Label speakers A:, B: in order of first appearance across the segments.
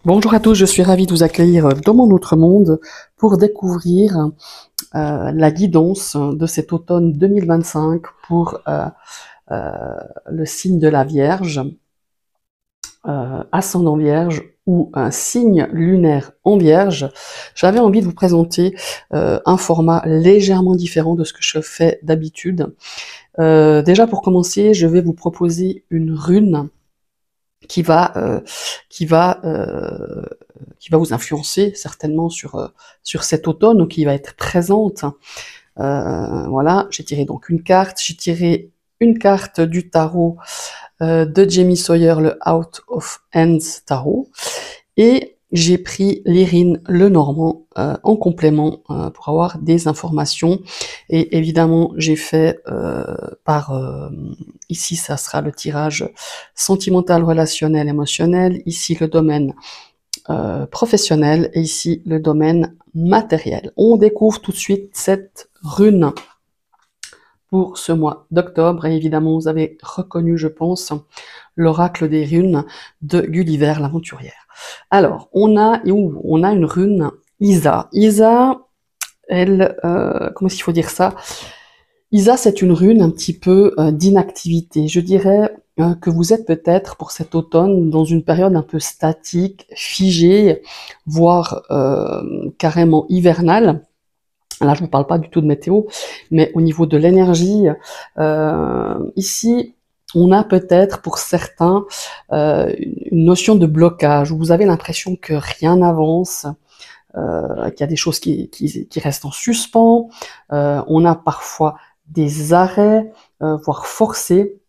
A: Bonjour à tous, je suis ravie de vous accueillir dans mon autre monde pour découvrir la guidance de cet automne 2025 pour euh, le signe de la Vierge, ascendant Vierge ou un signe lunaire en Vierge. J'avais envie de vous présenter un format légèrement différent de ce que je fais d'habitude. Déjà pour commencer, je vais vous proposer une rune qui va euh, qui va euh, qui va vous influencer certainement sur cet automne, ou qui va être présente. Voilà, j'ai tiré donc une carte. J'ai tiré une carte du tarot de Jamie Sawyer, le Out of Hands Tarot, et j'ai pris l'Irine Lenormand en complément pour avoir des informations. Et évidemment, j'ai fait ici, ça sera le tirage sentimental, relationnel, émotionnel. Ici, le domaine professionnel, et ici, le domaine matériel. On découvre tout de suite cette rune pour ce mois d'octobre. Et évidemment, vous avez reconnu, je pense, l'oracle des runes de Gulliver l'aventurière. Alors, on a une rune Isa. Isa, elle, comment est-ce qu'il faut dire ça? Isa, c'est une rune un petit peu d'inactivité. Je dirais que vous êtes peut-être pour cet automne dans une période un peu statique, figée, voire carrément hivernale. Là, je ne vous parle pas du tout de météo, mais au niveau de l'énergie, ici, on a peut-être pour certains une notion de blocage, où vous avez l'impression que rien n'avance, qu'il y a des choses qui restent en suspens. On a parfois des arrêts, voire forcés.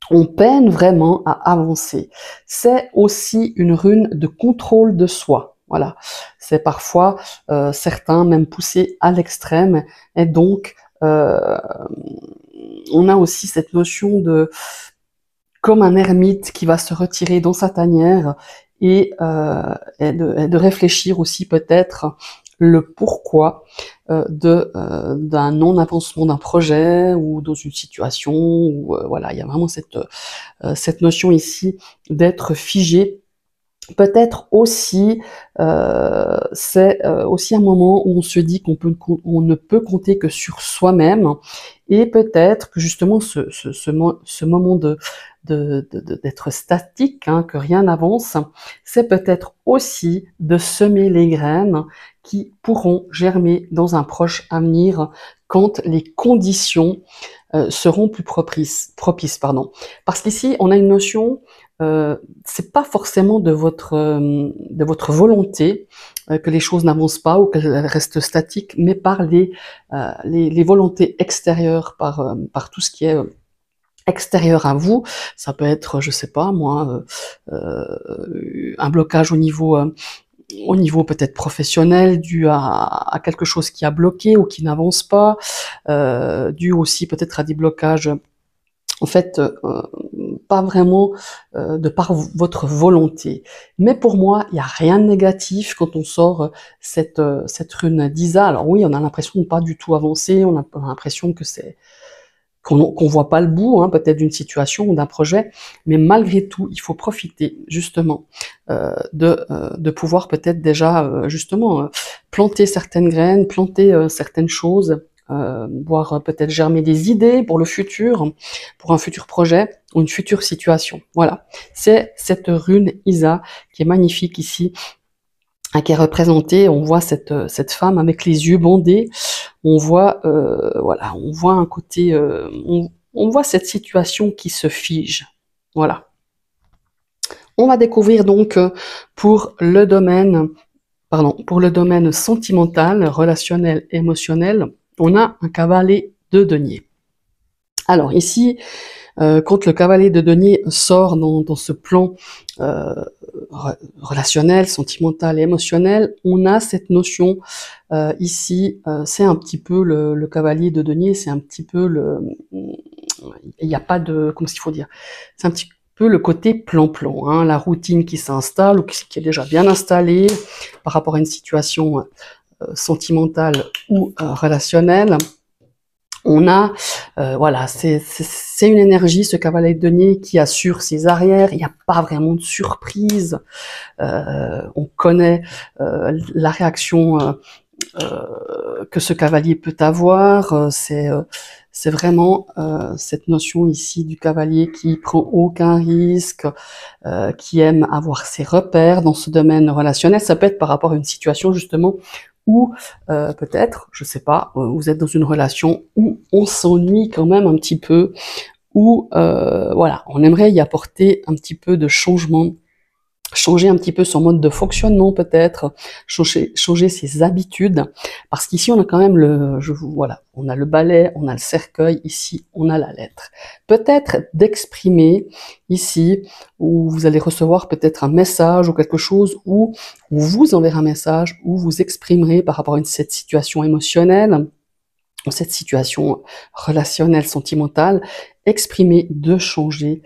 A: On peine vraiment à avancer. C'est aussi une rune de contrôle de soi. Voilà, c'est parfois certains même poussés à l'extrême, et donc on a aussi cette notion de comme un ermite qui va se retirer dans sa tanière, et de réfléchir aussi peut-être le pourquoi d'un non-avancement d'un projet, ou dans une situation où voilà, il y a vraiment cette notion ici d'être figé. Peut-être aussi, c'est aussi un moment où on se dit on ne peut compter que sur soi-même, et peut-être que justement ce moment d'être statique, hein, que rien n'avance, c'est peut-être aussi de semer les graines qui pourront germer dans un proche avenir, quand les conditions seront plus propices. Parce qu'ici, on a une notion, c'est pas forcément de votre volonté que les choses n'avancent pas ou qu'elles restent statiques, mais par les volontés extérieures, par tout ce qui est extérieur à vous. Ça peut être, je sais pas moi, un blocage au niveau peut-être professionnel, dû à quelque chose qui a bloqué ou qui n'avance pas, dû aussi peut-être à des blocages, en fait, pas vraiment de par votre volonté. Mais pour moi, il n'y a rien de négatif quand on sort cette rune d'Isa. Alors oui, on a l'impression de pas du tout avancer, on a l'impression que c'est qu'on voit pas le bout, hein, peut-être d'une situation ou d'un projet, mais malgré tout, il faut profiter justement de pouvoir peut-être déjà justement planter certaines graines, planter certaines choses, voire peut-être germer des idées pour le futur, pour un futur projet ou une future situation. Voilà, c'est cette rune Isa qui est magnifique ici, qui est représentée. On voit cette femme avec les yeux bandés. On voit voilà, on voit un côté, on voit cette situation qui se fige. Voilà. On va découvrir donc pour le domaine sentimental, relationnel, émotionnel, on a un cavalier de denier. Alors ici, quand le cavalier de denier sort dans ce plan euh, relationnel, sentimental et émotionnel, on a cette notion ici, c'est un petit peu le cavalier de denier, c'est un petit peu il n'y a pas de, comment il faut dire, c'est un petit peu le côté plan-plan, hein, la routine qui s'installe ou qui est déjà bien installée par rapport à une situation sentimentale ou relationnelle. On a, voilà, c'est une énergie, ce cavalier de denier, qui assure ses arrières. Il n'y a pas vraiment de surprise. On connaît la réaction que ce cavalier peut avoir. C'est vraiment cette notion ici du cavalier qui prend aucun risque, qui aime avoir ses repères dans ce domaine relationnel. Ça peut être par rapport à une situation justement où peut-être, je sais pas, vous êtes dans une relation où on s'ennuie quand même un petit peu, où voilà, on aimerait y apporter un petit peu de changement, changer un petit peu son mode de fonctionnement peut-être, changer ses habitudes, parce qu'ici on a quand même voilà, on a le balai, on a le cercueil, ici on a la lettre. Peut-être d'exprimer ici, où vous allez recevoir peut-être un message ou quelque chose, où on vous enverra un message, où vous exprimerez par rapport à cette situation émotionnelle, cette situation relationnelle, sentimentale, exprimer, de changer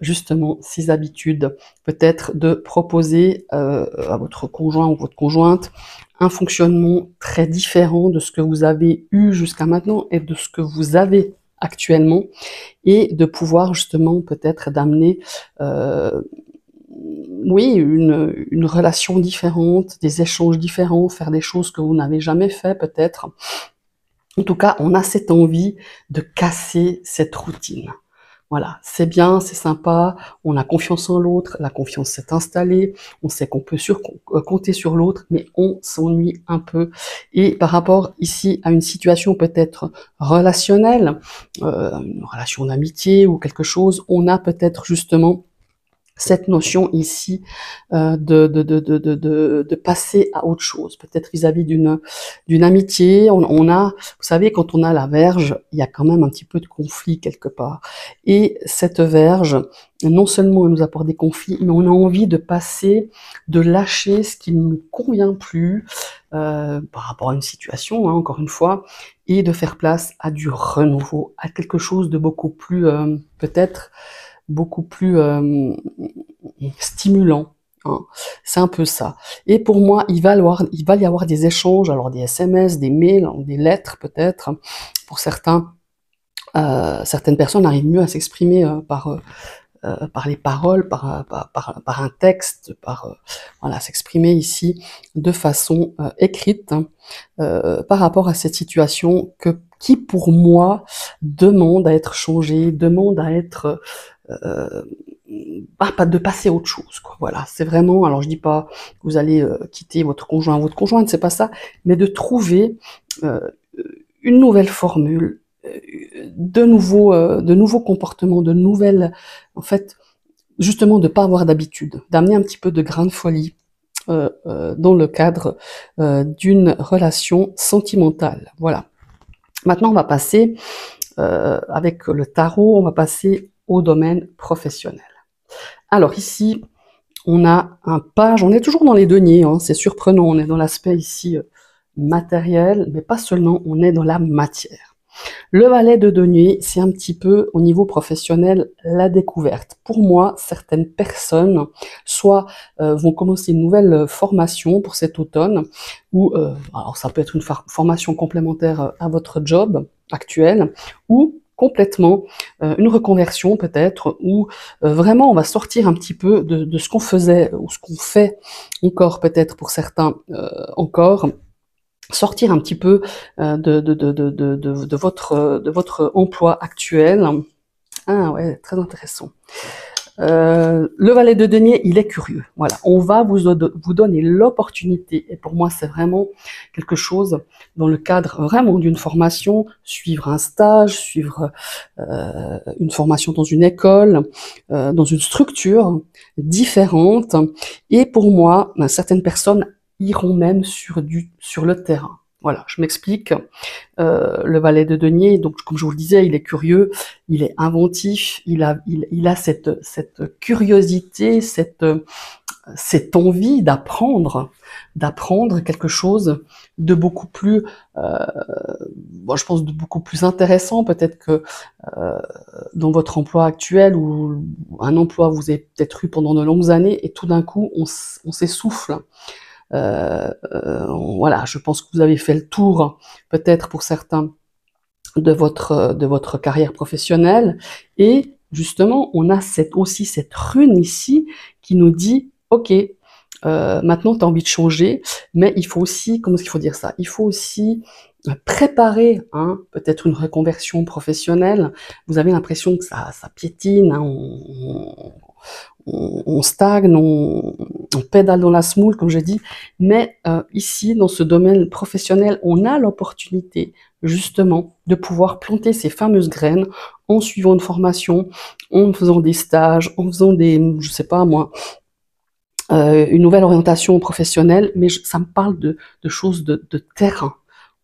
A: justement ses habitudes, peut-être de proposer à votre conjoint ou votre conjointe un fonctionnement très différent de ce que vous avez eu jusqu'à maintenant et de ce que vous avez actuellement, et de pouvoir justement peut-être d'amener oui, une relation différente, des échanges différents, faire des choses que vous n'avez jamais fait peut-être. En tout cas, on a cette envie de casser cette routine. Voilà, c'est bien, c'est sympa, on a confiance en l'autre, la confiance s'est installée, on sait qu'on peut compter sur l'autre, mais on s'ennuie un peu. Et par rapport ici à une situation peut-être relationnelle, une relation d'amitié ou quelque chose, on a peut-être justement cette notion ici de passer à autre chose, peut-être vis-à-vis d'une amitié. On a, vous savez, quand on a la verge, il y a quand même un petit peu de conflit quelque part. Et cette verge, non seulement elle nous apporte des conflits, mais on a envie de passer, de lâcher ce qui ne nous convient plus par rapport à une situation, hein, encore une fois, et de faire place à du renouveau, à quelque chose de beaucoup plus peut-être beaucoup plus stimulant. Hein. C'est un peu ça. Et pour moi, il va y avoir des échanges, alors des SMS, des mails, des lettres peut-être. Pour certains, certaines personnes arrivent mieux à s'exprimer par les paroles, par un texte, voilà, s'exprimer ici de façon écrite, hein, par rapport à cette situation qui pour moi demande à être changée, demande à être pas de passer à autre chose, quoi. Voilà, c'est vraiment, alors je dis pas que vous allez quitter votre conjoint ou votre conjointe, c'est pas ça, mais de trouver euh, une nouvelle formule, de nouveaux comportements, de nouvelles, en fait, justement de pas avoir d'habitude, d'amener un petit peu de grain de folie dans le cadre d'une relation sentimentale. Voilà. Maintenant, on va passer, avec le tarot, on va passer au domaine professionnel. Alors ici, on a un page, on est toujours dans les deniers, hein, c'est surprenant, on est dans l'aspect ici matériel, mais pas seulement, on est dans la matière. Le valet de denier, c'est un petit peu au niveau professionnel la découverte. Pour moi, certaines personnes soit vont commencer une nouvelle formation pour cet automne, ou alors ça peut être une formation complémentaire à votre job actuel, ou complètement une reconversion peut-être, où vraiment on va sortir un petit peu de ce qu'on faisait ou ce qu'on fait encore peut-être pour certains encore, sortir un petit peu de votre emploi actuel. Ah ouais, très intéressant. Le valet de denier, il est curieux. Voilà, on va vous donner l'opportunité, et pour moi c'est vraiment quelque chose dans le cadre vraiment d'une formation, suivre un stage, suivre une formation dans une école, dans une structure différente. Et pour moi, certaines personnes iront même sur le terrain. Voilà, je m'explique. Le valet de denier, donc comme je vous le disais, il est curieux, il est inventif, il a cette curiosité, cette envie d'apprendre quelque chose de beaucoup plus, bon, je pense de beaucoup plus intéressant peut-être que dans votre emploi actuel, ou un emploi vous avez peut-être eu pendant de longues années et tout d'un coup on s'essouffle. Voilà, je pense que vous avez fait le tour, peut-être pour certains, de votre carrière professionnelle. Et justement, on a aussi cette rune ici qui nous dit, OK, maintenant tu as envie de changer, mais il faut aussi, comment est-ce qu'il faut dire ça? Il faut aussi préparer, hein, peut-être une reconversion professionnelle. Vous avez l'impression que ça piétine, hein, on stagne, on pédale dans la semoule, comme j'ai dit, mais ici, dans ce domaine professionnel, on a l'opportunité, justement, de pouvoir planter ces fameuses graines en suivant une formation, en faisant des stages, en faisant des, je sais pas moi, une nouvelle orientation professionnelle, mais ça me parle de choses de terrain.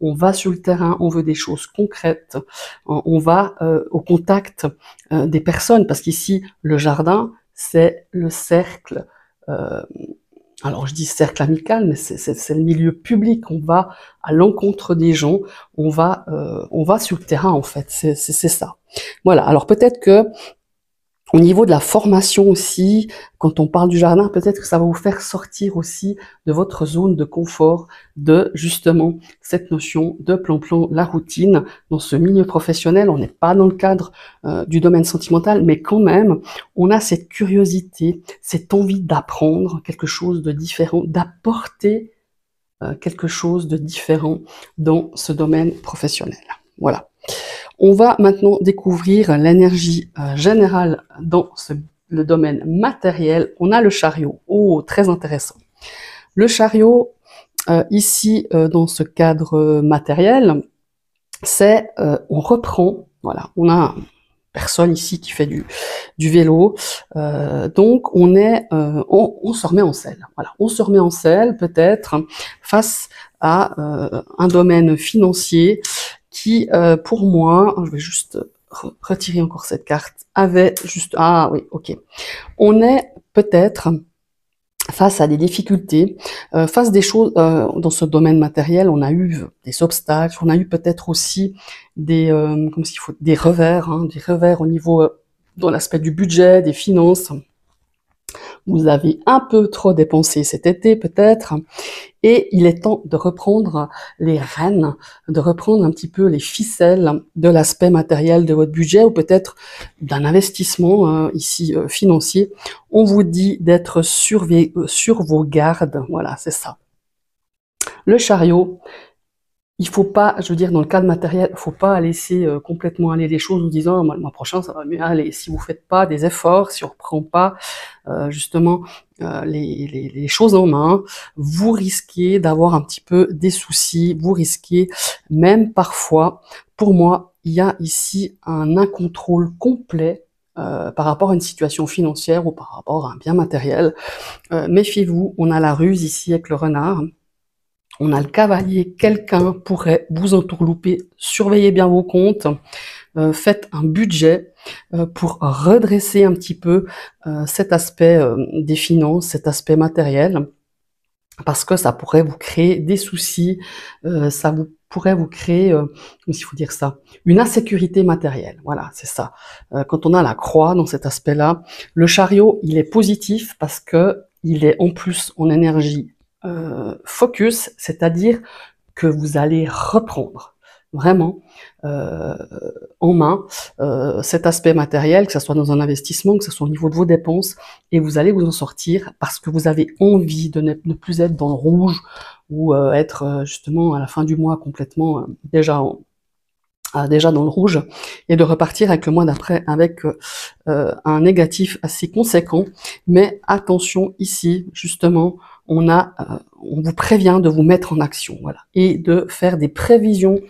A: On va sur le terrain, on veut des choses concrètes, on va au contact des personnes, parce qu'ici, le jardin, c'est le cercle, euh, alors je dis cercle amical, mais c'est le milieu public, on va à l'encontre des gens, on va sur le terrain en fait, c'est ça. Voilà, alors peut-être que au niveau de la formation aussi, quand on parle du jardin, peut-être que ça va vous faire sortir aussi de votre zone de confort, de justement cette notion de plan-plan, la routine. Dans ce milieu professionnel, on n'est pas dans le cadre du domaine sentimental, mais quand même, on a cette curiosité, cette envie d'apprendre quelque chose de différent, d'apporter quelque chose de différent dans ce domaine professionnel. Voilà. On va maintenant découvrir l'énergie générale dans le domaine matériel. On a le chariot. Oh, très intéressant. Le chariot, ici, dans ce cadre matériel, c'est, on reprend, voilà, on a une personne ici qui fait du vélo, donc on se remet en selle. Voilà, on se remet en selle peut-être face à un domaine financier qui, pour moi, je vais juste retirer encore cette carte, avait juste, ah oui, ok. On est peut-être face à des difficultés, face à des choses, dans ce domaine matériel, on a eu des obstacles, on a eu peut-être aussi des, comment s'il faut, des revers, hein, des revers au niveau, dans l'aspect du budget, des finances. Vous avez un peu trop dépensé cet été peut-être, et il est temps de reprendre les rênes, de reprendre un petit peu les ficelles de l'aspect matériel de votre budget ou peut-être d'un investissement ici financier. On vous dit d'être sur vos gardes, voilà, c'est ça. Le chariot, il faut pas, je veux dire, dans le cadre matériel, il faut pas laisser complètement aller les choses en disant le mois prochain ça va mieux aller. Si vous faites pas des efforts, si on reprend pas justement les choses en main, vous risquez d'avoir un petit peu des soucis, vous risquez même parfois, pour moi, il y a ici un incontrôle complet par rapport à une situation financière ou par rapport à un bien matériel. Méfiez-vous, on a la ruse ici avec le renard. On a le cavalier, quelqu'un pourrait vous entourlouper, surveillez bien vos comptes, faites un budget pour redresser un petit peu cet aspect des finances, cet aspect matériel, parce que ça pourrait vous créer des soucis, pourrait vous créer, comment il faut dire ça, une insécurité matérielle. Voilà, c'est ça. Quand on a la croix dans cet aspect-là, le chariot, il est positif parce que il est en plus en énergie focus, c'est-à-dire que vous allez reprendre vraiment en main cet aspect matériel, que ce soit dans un investissement, que ce soit au niveau de vos dépenses, et vous allez vous en sortir parce que vous avez envie de ne plus être dans le rouge ou être justement à la fin du mois complètement déjà dans le rouge, et de repartir avec le mois d'après avec un négatif assez conséquent. Mais attention ici, justement, on vous prévient de vous mettre en action, voilà, et de faire des prévisions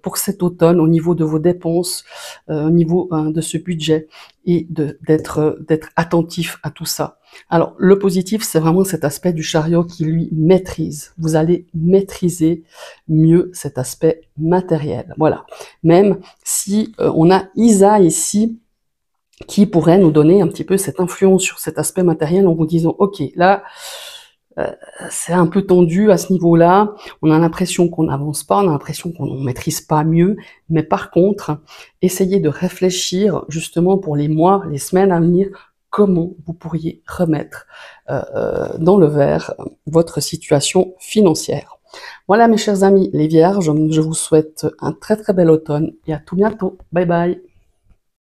A: pour cet automne au niveau de vos dépenses, au niveau de ce budget, et d'être attentif à tout ça. Alors, le positif, c'est vraiment cet aspect du chariot qui lui maîtrise. Vous allez maîtriser mieux cet aspect matériel. Voilà. Même si on a Isa ici, qui pourrait nous donner un petit peu cette influence sur cet aspect matériel en vous disant, ok, là, c'est un peu tendu à ce niveau-là, on a l'impression qu'on n'avance pas, on a l'impression qu'on ne maîtrise pas mieux, mais par contre, essayez de réfléchir justement pour les mois, les semaines à venir, comment vous pourriez remettre dans le vert votre situation financière. Voilà mes chers amis les vierges, je vous souhaite un très très bel automne et à tout bientôt. Bye bye.